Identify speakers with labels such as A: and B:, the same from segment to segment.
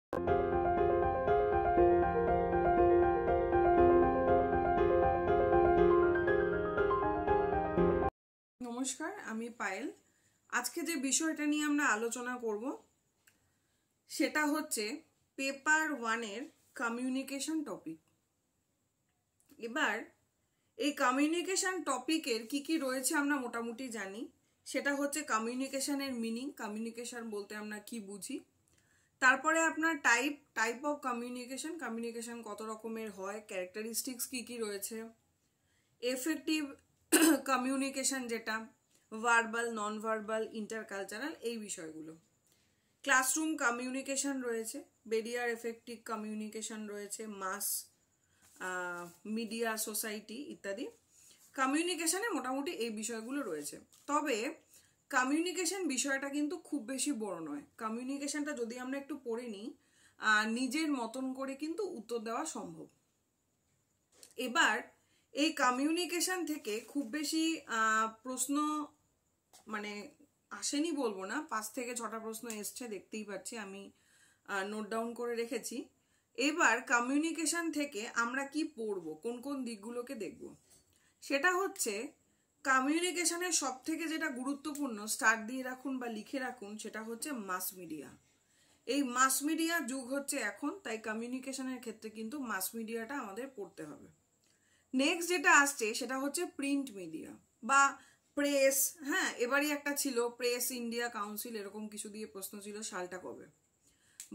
A: নমস্কার, আমি পায়েল। আজকে যে বিষয়টা নিয়ে আমরা আলোচনা করব সেটা হচ্ছে পেপার 1 এর কমিউনিকেশন টপিক। এবার এই কমিউনিকেশন টপিকের কি কি রয়েছে আমরা মোটামুটি জানি। সেটা হচ্ছে কমিউনিকেশনের মিনিং, কমিউনিকেশন বলতে আমরা কি বুঝি। তারপরে আপনার টাইপ অফ কমিউনিকেশন কত রকমের হয়, ক্যারেক্টারিস্টিক্স কি কি রয়েছে, এফেক্টিভ কমিউনিকেশন যেটা ভার্বাল, নন ভার্বাল, ইন্টারকালচারাল, এই বিষয়গুলো। ক্লাসরুম কমিউনিকেশন রয়েছে, বেরিয়ার এফেক্টিভ কমিউনিকেশন রয়েছে, মাস মিডিয়া, সোসাইটি ইত্যাদি। কমিউনিকেশনে মোটামুটি এই বিষয়গুলো রয়েছে। তবে কমিউনিকেশন বিষয়টা কিন্তু খুব বেশি বড় নয়। কমিউনিকেশনটা যদি আমরা একটু পড়ে নিই, নিজের মতন করে কিন্তু উত্তর দেওয়া সম্ভব। এবার এই কমিউনিকেশন থেকে খুব বেশি প্রশ্ন মানে আসেনি বলবো না, 5 থেকে 6টা প্রশ্ন এসছে, দেখতেই পাচ্ছি, আমি নোট ডাউন করে রেখেছি। এবার কমিউনিকেশন থেকে আমরা কি পড়বো, কোন কোন দিকগুলোকে দেখব, সেটা হচ্ছে কমিউনিকেশনের সব থেকে যেটা গুরুত্বপূর্ণ, স্টার দিয়ে রাখুন বা লিখে রাখুন, সেটা হচ্ছে মাস মিডিয়া। এই মাস মিডিয়া যুগ হচ্ছে এখন, তাই কমিউনিকেশনের ক্ষেত্রে কিন্তু মাস মিডিয়াটা আমাদের পড়তে হবে। নেক্সট যেটা আসছে সেটা হচ্ছে প্রিন্ট মিডিয়া বা প্রেস। হ্যাঁ, এবারই একটা ছিল প্রেস ইন্ডিয়া কাউন্সিল, এরকম কিছু দিয়ে প্রশ্ন ছিল, সালটা কবে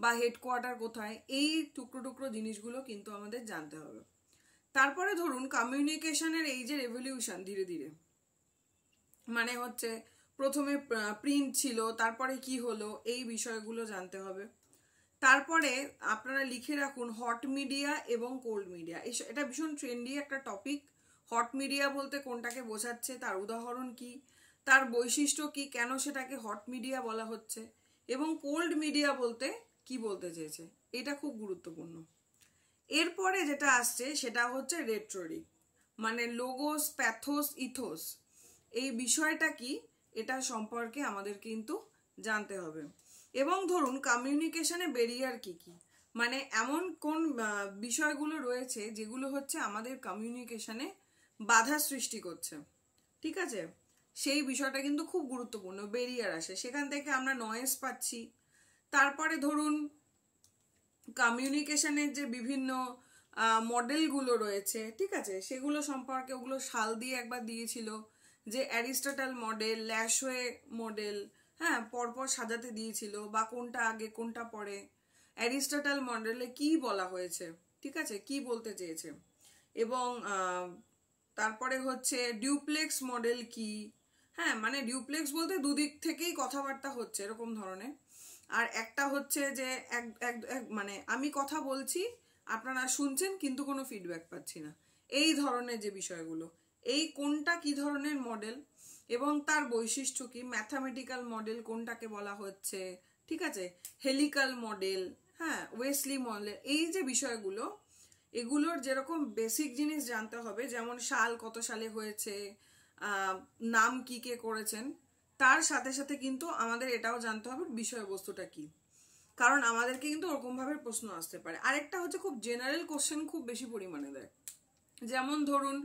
A: বা হেডকোয়ার্টার কোথায়, এই টুকরো টুকরো জিনিসগুলো কিন্তু আমাদের জানতে হবে। তারপরে ধরুন কমিউনিকেশনের এই যে রেভলিউশন ধীরে ধীরে, মানে হচ্ছে প্রথমে প্রিন্ট ছিল, তারপরে কি হলো, এই বিষয়গুলো জানতে হবে। তারপরে আপনারা লিখে রাখুন হট মিডিয়া এবং কোল্ড মিডিয়া। এটা ভীষণ ট্রেন্ডি একটা টপিক। হট মিডিয়া বলতে কোনটাকে বোঝাচ্ছে, তার উদাহরণ কি, তার বৈশিষ্ট্য কি, কেন সেটাকে হট মিডিয়া বলা হচ্ছে, এবং কোল্ড মিডিয়া বলতে কি বলতে চেয়েছে, এটা খুব গুরুত্বপূর্ণ। এরপরে যেটা আসছে সেটা হচ্ছে রেট্রোরিক, মানে লোগোস, প্যাথোস, ইথোস, এই বিষয়টা কি, এটা সম্পর্কে আমাদের কিন্তু জানতে হবে। এবং ধরুন কমিউনিকেশনে ব্যারিয়ার কি কি, মানে এমন কোন বিষয়গুলো রয়েছে যেগুলো হচ্ছে আমাদের কমিউনিকেশনে বাধা সৃষ্টি করছে, ঠিক আছে, সেই বিষয়টা কিন্তু খুব গুরুত্বপূর্ণ। ব্যারিয়ার আসে, সেখান থেকে আমরা নয়েজ পাচ্ছি। তারপরে ধরুন কমিউনিকেশনের যে বিভিন্ন মডেলগুলো রয়েছে, ঠিক আছে, সেগুলো সম্পর্কে, ওগুলো সাল দিয়ে একবার দিয়েছিল, যে অ্যারিস্টটল মডেল, ল্যাশওয়ে মডেল, হ্যাঁ, পরপর সাজাতে দিয়েছিল, বা কোনটা আগে কোনটা পরে, অ্যারিস্টটল মডেলে কি বলা হয়েছে, ঠিক আছে, কি বলতে চেয়েছে। এবং তারপরে হচ্ছে ডিউপ্লেক্স মডেল কি, হ্যাঁ, মানে ডিউপ্লেক্স বলতে দুদিক থেকেই কথাবার্তা হচ্ছে এরকম ধরনের। আর একটা হচ্ছে যে মানে আমি কথা বলছি, আপনারা শুনছেন কিন্তু কোনো ফিডব্যাক পাচ্ছি না, এই ধরনের যে বিষয়গুলো, এই কোনটা কি ধরনের মডেল এবং তার বৈশিষ্ট্য কি, ম্যাথামেটিক্যাল মডেল কোনটাকে বলা হচ্ছে, ঠিক আছে, হেলিক্যাল মডেল, হ্যাঁ, ওয়েসলি মডেল, এই যে বিষয়গুলো, এগুলোর যেরকম বেসিক জিনিস জানতে হবে, যেমন সাল কত সালে হয়েছে, নাম কি কে করেছেন, তার সাথে সাথে কিন্তু আমাদের এটাও জানতে হবে বিষয়বস্তুটা কি, কারণ আমাদেরকে কিন্তু ওরকম ভাবে প্রশ্ন আসতে পারে। আরেকটা হচ্ছে খুব জেনারেল কোশ্চেন খুব বেশি পরিমাণে দেয়, যেমন ধরুন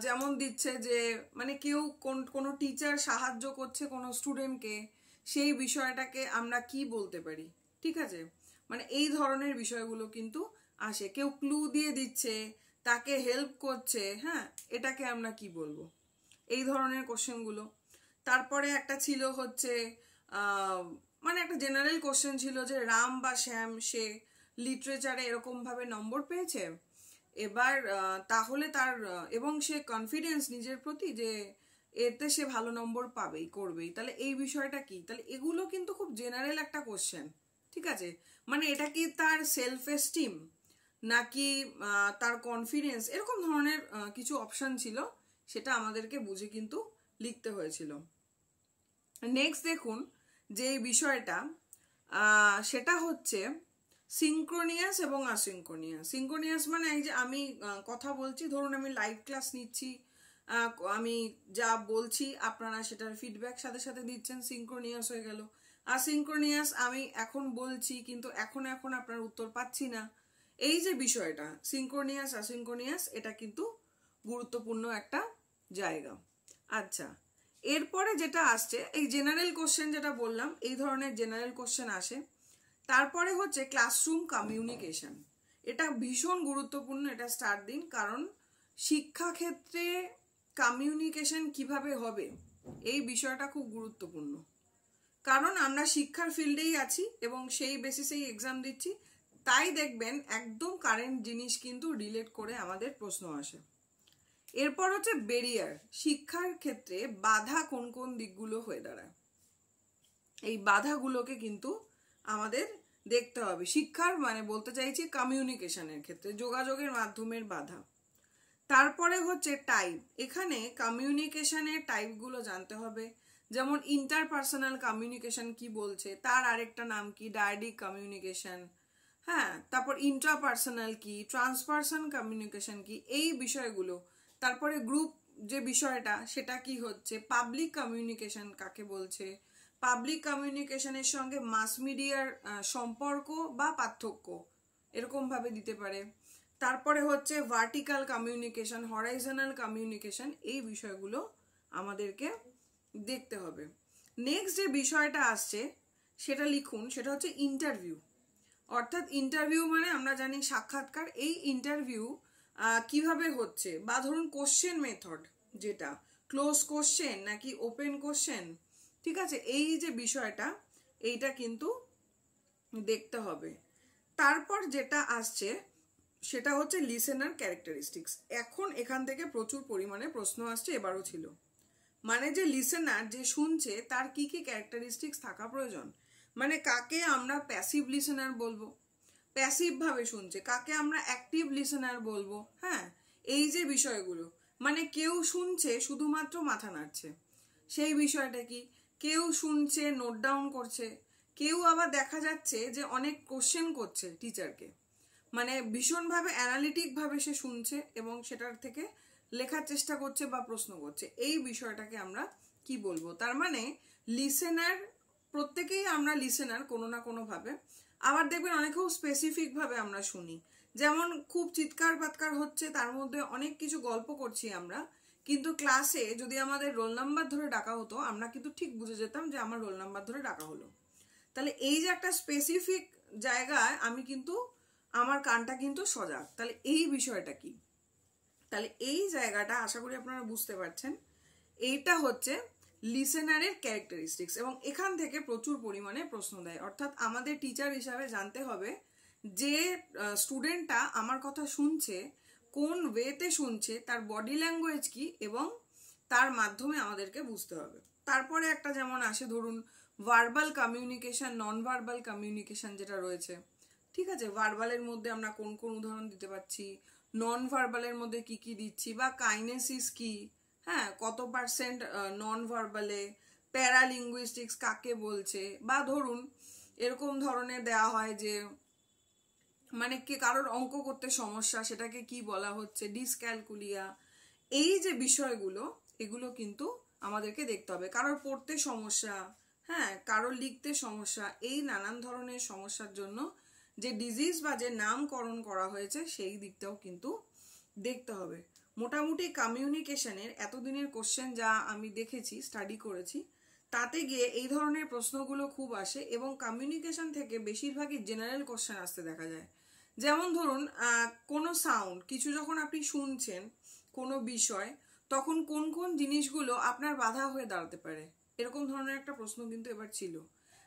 A: যেমন দিচ্ছে যে মানে কেউ কোনো টিচার সাহায্য করছে কোনো স্টুডেন্টকে, সেই বিষয়টাকে আমরা কি বলতে পারি, ঠিক আছে, মানে এই ধরনের বিষয়গুলো কিন্তু আসে। কেউ ক্লু দিয়ে দিচ্ছে, তাকে হেল্প করছে, হ্যাঁ, এটাকে আমরা কি বলবো, এই ধরনের কোশ্চেনগুলো। তারপরে একটা ছিল হচ্ছে মানে একটা জেনারেল কোশ্চেন ছিল যে রাম বা শ্যাম সে লিটারেচারে এরকম ভাবে নম্বর পেয়েছে, এবার তাহলে তার এবং সে কনফিডেন্স নিজের প্রতি যে এতে সে ভালো নম্বর পাবেই, করবেই, তাহলে এই বিষয়টা কি, তাহলে এগুলো কিন্তু খুব জেনারেল একটা কোশ্চেন, ঠিক আছে, মানে এটা কি তার সেলফ এস্টিম নাকি তার কনফিডেন্স, এরকম ধরনের কিছু অপশন ছিল, সেটা আমাদেরকে বুঝে কিন্তু লিখতে হয়েছিল। নেক্সট দেখুন যে বিষয়টা সেটা হচ্ছে সিনক্রোনিয়াস এবং আসিনক্রোনিয়াস। সিনক্রোনিয়াস মানে এই যে আমি কথা বলছি, ধরুন আমি লাইভ ক্লাস নিচ্ছি, আমি যা বলছি আপনারা সেটার ফিডব্যাক সাথে সাথে দিচ্ছেন, সিনক্রোনিয়াস হয়ে গেল। আসিনক্রোনিয়াস আমি এখন বলছি, কিন্তু এখন আপনার উত্তর পাচ্ছি না। এই যে বিষয়টা সিনক্রোনিয়াস আসিনক্রোনিয়াস, এটা কিন্তু গুরুত্বপূর্ণ একটা জায়গা। আচ্ছা, এরপরে যেটা আসছে এই জেনারেল কোশ্চেন যেটা বললাম, এই ধরনের জেনারেল কোশ্চেন আসে। তারপরে হচ্ছে ক্লাসরুম কমিউনিকেশন, এটা ভীষণ গুরুত্বপূর্ণ, এটা স্টার্ট দিন, কারণ শিক্ষাক্ষেত্রে কমিউনিকেশন কিভাবে হবে এই বিষয়টা খুব গুরুত্বপূর্ণ। কারণ আমরা শিক্ষার ফিল্ডেই আছি এবং সেই বেসিসেই এক্সাম দিচ্ছি, তাই দেখবেন একদম কারেন্ট জিনিস কিন্তু রিলেট করে আমাদের প্রশ্ন আসে। এরপর হচ্ছে ব্যারিয়ার, শিক্ষার ক্ষেত্রে বাধা কোন কোন দিকগুলো হয়ে দাঁড়ায়, এই বাধাগুলোকে কিন্তু আমাদের দেখতে হবে। শিক্ষার মানে বলতে চাইছি কমিউনিকেশনের ক্ষেত্রে যোগাযোগের মাধ্যমের বাধা। তারপরে হচ্ছে টাইপ, এখানে কমিউনিকেশনের টাইপগুলো জানতে হবে, যেমন ইন্টারপার্সোনাল কমিউনিকেশন কি বলছে, তার আরেকটা নাম কি, ডায়াডিক কমিউনিকেশন, হ্যাঁ, তারপর ইন্ট্রাপার্সোনাল কি, ট্রান্সপার্সন কমিউনিকেশন কি, এই বিষয়গুলো। তারপরে গ্রুপ যে বিষয়টা সেটা কি হচ্ছে, পাবলিক কমিউনিকেশন কাকে বলছে, পাবলিক কমিউনিকেশনের সঙ্গে মাস মিডিয়ার সম্পর্ক বা পার্থক্য এরকম ভাবে দিতে পারে। তারপরে হচ্ছে ভার্টিক্যাল কমিউনিকেশন, হরাইজনাল কমিউনিকেশন, এই বিষয়গুলো আমাদেরকে দেখতে হবে। নেক্সট যে বিষয়টা আসছে সেটা লিখুন, সেটা হচ্ছে ইন্টারভিউ। অর্থাৎ ইন্টারভিউ মানে আমরা জানি সাক্ষাৎকার, এই ইন্টারভিউ কিভাবে হচ্ছে, বা ধরুন কোশ্চেন মেথড, যেটা ক্লোজ কোশ্চেন নাকি ওপেন কোশ্চেন, ঠিক আছে, এই যে বিষয়টা এইটা কিন্তু দেখতে হবে। তারপর যেটা আসছে সেটা হচ্ছে লিসেনার ক্যারেক্টারিস্টিক্স। এখন এখান থেকে প্রচুর পরিমাণে প্রশ্ন আসছে, এবারও ছিল, মানে যে লিসেনার যে শুনছে তার কি কি ক্যারেক্টারিস্টিক্স থাকা প্রয়োজন, মানে কাকে আমরা প্যাসিভ লিসেনার বলবো, প্যাসিভ ভাবে শুনছে, কাকে আমরা অ্যাক্টিভ লিসেনার বলবো, হ্যাঁ, এই যে বিষয়গুলো, মানে কেউ শুনছে শুধুমাত্র মাথা নাড়ছে, সেই বিষয়টা কি, কেউ শুনছে নোট ডাউন করছে, কেউ আবার দেখা যাচ্ছে যে অনেক কোশ্চেন করছে টিচারকে, মানে ভীষণভাবে অ্যানালিটিক ভাবে সে শুনছে এবং সেটার থেকে লেখার চেষ্টা করছে বা প্রশ্ন করছে, এই বিষয়টাকে আমরা কি বলবো। তার মানে লিসেনার, প্রত্যেকেই আমরা লিসেনার কোনো না কোনো ভাবে। আবার দেখবেন অনেক খুব স্পেসিফিক ভাবে আমরা শুনি, যেমন খুব চিৎকার পাৎকার হচ্ছে, তার মধ্যে অনেক কিছু গল্প করছি আমরা, কিন্তু ক্লাসে যদি আমাদের রোল নাম্বার ধরে ডাকা হতো আমরা কিন্তু ঠিক বুঝে যেতাম যে আমার রোল নাম্বার ধরে ডাকা হলো। তাহলে এই যে একটা স্পেসিফিক জায়গায় আমি কিন্তু আমার কানটা কিন্তু সজাগ, তাহলে এই বিষয়টা কি, তাহলে এই জায়গাটা আশা করি আপনারা বুঝতে পারছেন, এইটা হচ্ছে লিসেনারের ক্যারেক্টারিস্টিক্স। এবং এখান থেকে প্রচুর পরিমাণে প্রশ্ন দেয়, অর্থাৎ আমাদের টিচার হিসাবে জানতে হবে যে স্টুডেন্টটা আমার কথা শুনছে কোন ওয়েতে শুনছে, তার বডি ল্যাঙ্গুয়েজ কি, এবং তার মাধ্যমে আমাদেরকে বুঝতে হবে। তারপরে একটা যেমন আসে ধরুন verbal communication, non verbal communication যেটা রয়েছে, ঠিক আছে, ভার্বালের মধ্যে আমরা কোন কোন উদাহরণ দিতে পারছি, নন ভার্বালের মধ্যে কি কি দিচ্ছি, বা কাইনেসিস কি, হ্যাঁ, কত পার্সেন্ট নন ভার্বালে, প্যারালিঙ্গুইস্টিক্স কাকে বলছে, বা ধরুন এরকম ধরনের দেওয়া হয় যে মানে কে কারোর অঙ্ক করতে সমস্যা সেটাকে কি বলা হচ্ছে, ডিসক্যালকুলিয়া, এই যে বিষয়গুলো এগুলো কিন্তু আমাদেরকে দেখতে হবে। কারোর পড়তে সমস্যা, হ্যাঁ, কারোর লিখতে সমস্যা, এই নানান ধরনের সমস্যার জন্য যে ডিজিজ বা যে নামকরণ করা হয়েছে সেই দিকটাও কিন্তু দেখতে হবে। মোটামুটি কমিউনিকেশনের এতদিনের কোশ্চেন যা আমি দেখেছি, স্টাডি করেছি, তাতে গিয়ে এই ধরনের প্রশ্নগুলো খুব আসে এবং কমিউনিকেশন থেকে বেশিরভাগই জেনারেল কোশ্চেন আসতে দেখা যায়। যেমন ধরুন কোনো সাউন্ড কিছু যখন আপনি শুনছেন কোনো বিষয়, তখন কোন কোন জিনিসগুলো আপনার বাধা হয়ে দাঁড়াতে পারে, এরকম ধরনের একটা প্রশ্ন কিন্তু এবার ছিল,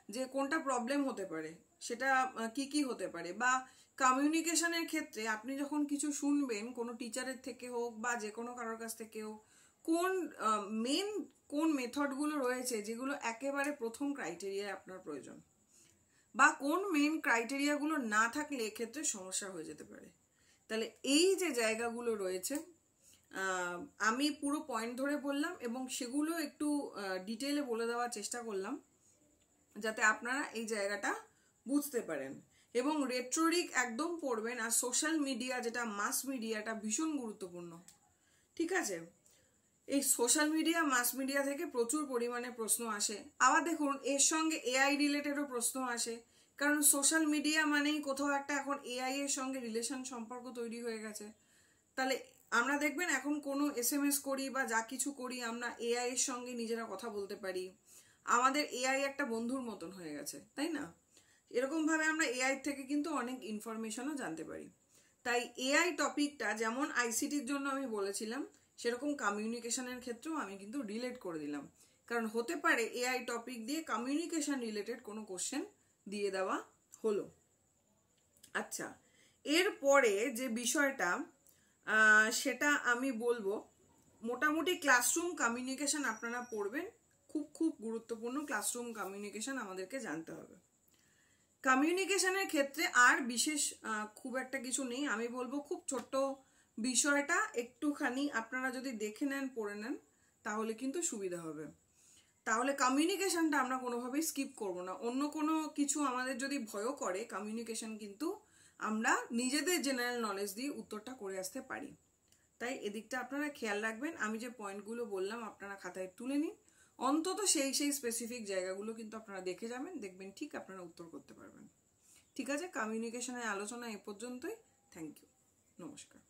A: যে কোনটা প্রবলেম হতে পারে, সেটা কি কি হতে পারে। বা কমিউনিকেশনের ক্ষেত্রে আপনি যখন কিছু শুনবেন কোনো টিচারের থেকে হোক বা যে কোনো কারোর কাছ থেকে হোক, কোন মেন কোন মেথডগুলো রয়েছে যেগুলো একেবারে প্রথম ক্রাইটেরিয়ায় আপনার প্রয়োজন, বা কোন মেন ক্রাইটেরিয়াগুলো না থাকলে এক্ষেত্রে সমস্যা হয়ে যেতে পারে। তাহলে এই যে জায়গাগুলো রয়েছে আমি পুরো পয়েন্ট ধরে বললাম এবং সেগুলো একটু ডিটেলে বলে দেওয়ার চেষ্টা করলাম যাতে আপনারা এই জায়গাটা বুঝতে পারেন। এবং রেট্রোরিক একদম পড়বেন, আর সোশ্যাল মিডিয়া যেটা মাস মিডিয়াটা ভীষণ গুরুত্বপূর্ণ, ঠিক আছে। এই সোশ্যাল মিডিয়া মাস মিডিয়া থেকে প্রচুর পরিমাণে প্রশ্ন আসে। আবার দেখুন এর সঙ্গে এআই রিলেটেডও প্রশ্ন আসে, কারণ সোশ্যাল মিডিয়া মানেই কোথাও একটা এখন এআই এর সঙ্গে রিলেশন সম্পর্ক তৈরি হয়ে গেছে। তাহলে আমরা দেখবেন এখন কোনো এসএমএস করি বা যা কিছু করি আমরা এআই এর সঙ্গে নিজেরা কথা বলতে পারি। আমাদের এআই একটা বন্ধুর মতন হয়ে গেছে, তাই না? এরকম ভাবে আমরা এআই থেকে কিন্তু অনেক ইনফরমেশনও জানতে পারি। তাই এআই টপিকটা যেমন আইসিটির জন্য আমি বলেছিলাম, সেরকম কমিউনিকেশনের ক্ষেত্রেও আমি কিন্তু রিলেট করে দিলাম, কারণ হতে পারে এআই টপিক দিয়ে কমিউনিকেশন রিলেটেড কোনো কোশ্চেন দিয়ে দেওয়া হলো। আচ্ছা, এরপরে যে বিষয়টা সেটা আমি বলবো, মোটামুটি ক্লাসরুম কমিউনিকেশন আপনারা পড়বেন, খুব খুব গুরুত্বপূর্ণ ক্লাসরুম কমিউনিকেশন আমাদেরকে জানতে হবে। কমিউনিকেশনের ক্ষেত্রে আর বিশেষ খুব একটা কিছু নেই, আমি বলবো খুব ছোট্ট বিষয়টা একটুখানি আপনারা যদি দেখে নেন, পড়ে নেন, তাহলে কিন্তু সুবিধা হবে। তাহলে কমিউনিকেশনটা আমরা কোনোভাবেই স্কিপ করব না। অন্য কোনো কিছু আমাদের যদি ভয়ও করে, কমিউনিকেশন কিন্তু আমরা নিজেদের জেনারেল নলেজ দিয়ে উত্তরটা করে আসতে পারি। তাই এদিকটা আপনারা খেয়াল রাখবেন। আমি যে পয়েন্টগুলো বললাম আপনারা খাতায় তুলে নিন, অন্তত সেই স্পেসিফিক জায়গাগুলো কিন্তু আপনারা দেখে যাবেন, দেখবেন ঠিক আপনারা উত্তর করতে পারবেন। ঠিক আছে, কমিউনিকেশনের আলোচনা এ পর্যন্তই। থ্যাংক ইউ, নমস্কার।